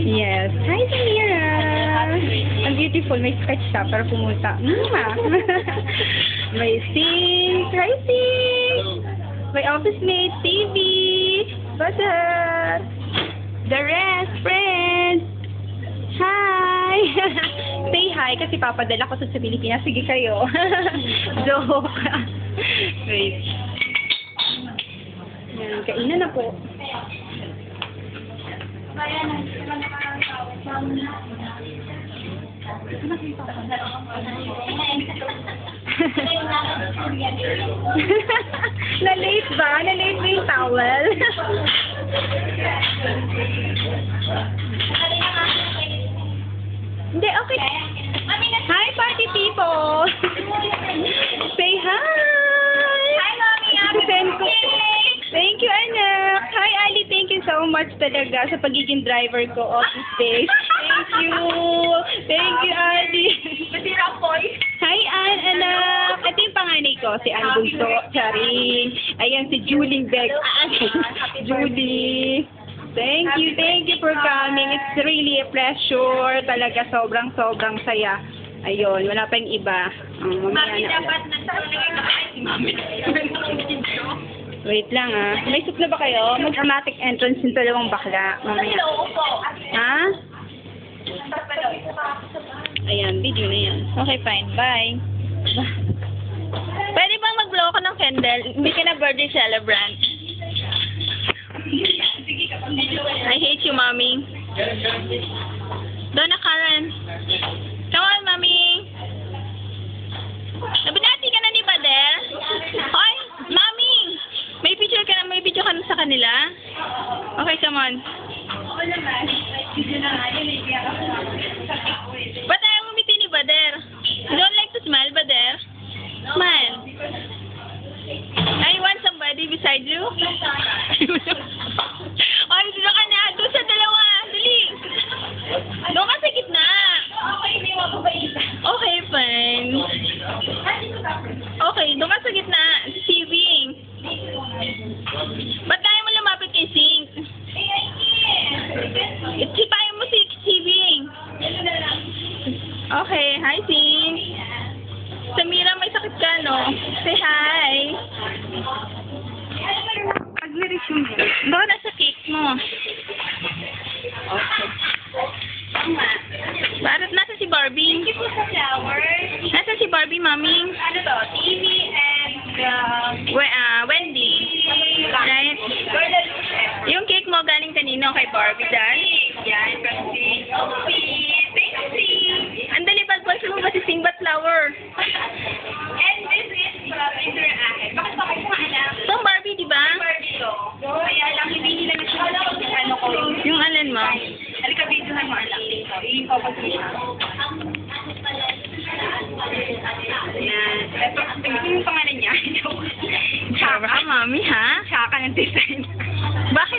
Yes. Hi, Samira. Ang beautiful. May sketch siya para pumunta. May Sing. Hi, Sing. May office mate, TV. Bada. The rest, friends. Hi. Say hi kasi papadala ko sa Pilipinas. Sige kayo. Joke. Wait. Yan, kainan na po. Na-late ba? Na-late ba yung towel? Hindi, okay. Hi, party people! Say hi! Hi, Mommy! Thank you, anak! Hi, Ali! Thank you so much talaga sa pagiging driver ko office days. Thank you! Thank you, Ali! Masira ang voice. Hi, Ann, anak! Ito yung panganay ko, si Ann Bunso. Charing. Ayan, si Julie Beck. Julie. Thank you for coming. It's really a pleasure. Talaga, sobrang saya. Ayun, wala pa yung iba. Mami, dapat si Mami. Wait lang, ah. May soup na ba kayo? Mag-dramatic entrance yung dalawang bakla. Mamaya. Hello po. Ha? Ayan, video na yan. Okay, fine. Bye. Pwede bang mag-blow ko ng candle? Hindi ka na birthday celebrant. I hate you, Mommy. Donna Karen. Come on, Mommy. Nabinati ka na ni Bader? Hoy, Mommy! May video ka na sa kanila? Okay, come on. Ba't ayaw umiti ni Bader? You don't like to smile, Bader? Smile. I want somebody beside you. Ay, doon ka na. Doon sa dalawa. Dali. Doon ka sa gitna. Okay, fine. Okay, doon ka sa gitna. Si Wing. Ba't tayo mo lumapit kay Sing? Itsipayin mo si Wing. Okay, hi Sing. Samira, may sakit ka, no? Say hi. Mag-resume mo. Baka nasa cake mo. Okay. Bakit nasa si Barbie? Thank you po sa flowers. Nasa si Barbie, Mami? Ano to? TV and Wendy. Right? Yung cake mo galing kanino kay Barbie, Dan? yan, kasi Sophie. Thank you. Ang dali pagpulso mo ba si Singbat Flower? And this is from Interact. Bakit ba kayo alam? Itong Barbie, di ba? Barbie to. Kaya lang, hindi nila nasunod ano ko. Yung alin mo? Halika, videohan mo alam dito. I-focus mo siya. Yan. Ito, tingnan yung pangalan niya. Tsaka, Mami, ha? Tsaka ng design. Bakit?